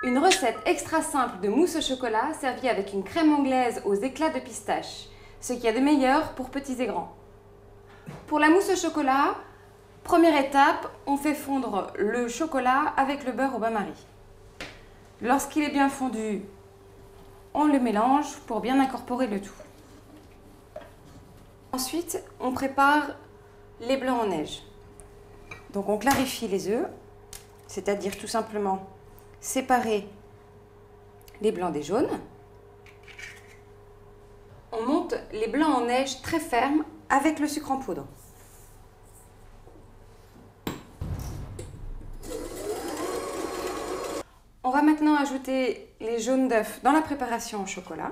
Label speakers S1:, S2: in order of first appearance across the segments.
S1: Une recette extra simple de mousse au chocolat servie avec une crème anglaise aux éclats de pistache, ce qu'il y a de meilleur pour petits et grands. Pour la mousse au chocolat, première étape, on fait fondre le chocolat avec le beurre au bain-marie. Lorsqu'il est bien fondu, on le mélange pour bien incorporer le tout. Ensuite, on prépare les blancs en neige. Donc on clarifie les œufs, c'est-à-dire tout simplement séparer les blancs des jaunes. On monte les blancs en neige très fermes avec le sucre en poudre. On va maintenant ajouter les jaunes d'œufs dans la préparation au chocolat,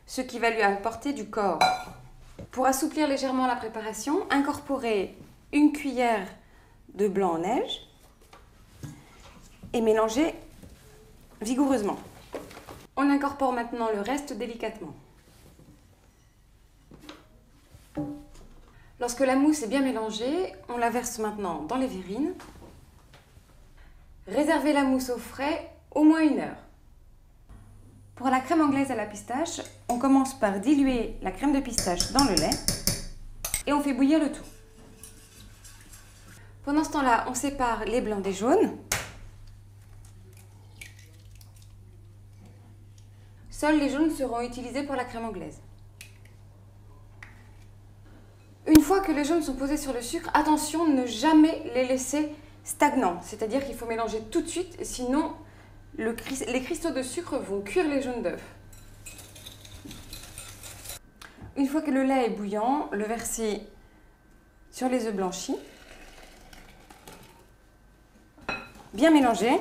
S1: ce qui va lui apporter du corps. Pour assouplir légèrement la préparation, incorporez une cuillère de blanc en neige et mélangez vigoureusement. On incorpore maintenant le reste délicatement. Lorsque la mousse est bien mélangée, on la verse maintenant dans les verrines. Réservez la mousse au frais au moins 1 heure. Pour la crème anglaise à la pistache, on commence par diluer la crème de pistache dans le lait et on fait bouillir le tout. Pendant ce temps-là, on sépare les blancs des jaunes. Seuls les jaunes seront utilisés pour la crème anglaise. Une fois que les jaunes sont posés sur le sucre, attention de ne jamais les laisser stagnants. C'est-à-dire qu'il faut mélanger tout de suite, sinon les cristaux de sucre vont cuire les jaunes d'œufs. Une fois que le lait est bouillant, le verser sur les œufs blanchis. Bien mélanger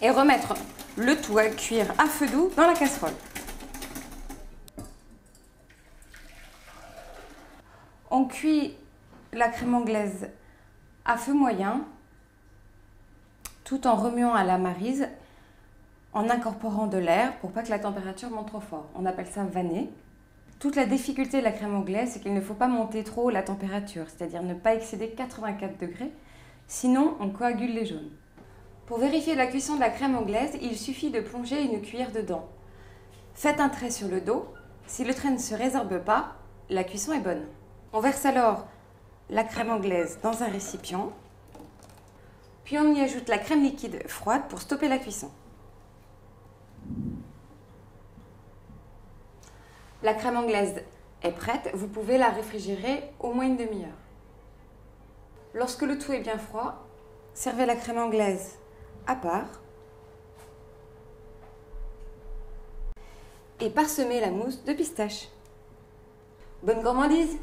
S1: et remettre le tout à cuire à feu doux dans la casserole. On cuit la crème anglaise à feu moyen tout en remuant à la maryse en incorporant de l'air pour pas que la température monte trop fort. On appelle ça vanner. Toute la difficulté de la crème anglaise, c'est qu'il ne faut pas monter trop la température, c'est-à-dire ne pas excéder 84 degrés, sinon on coagule les jaunes. Pour vérifier la cuisson de la crème anglaise, il suffit de plonger une cuillère dedans. Faites un trait sur le dos. Si le trait ne se résorbe pas, la cuisson est bonne. On verse alors la crème anglaise dans un récipient, puis on y ajoute la crème liquide froide pour stopper la cuisson. La crème anglaise est prête, vous pouvez la réfrigérer au moins 1 demi-heure. Lorsque le tout est bien froid, servez la crème anglaise à part et parsemez la mousse de pistache. Bonne gourmandise!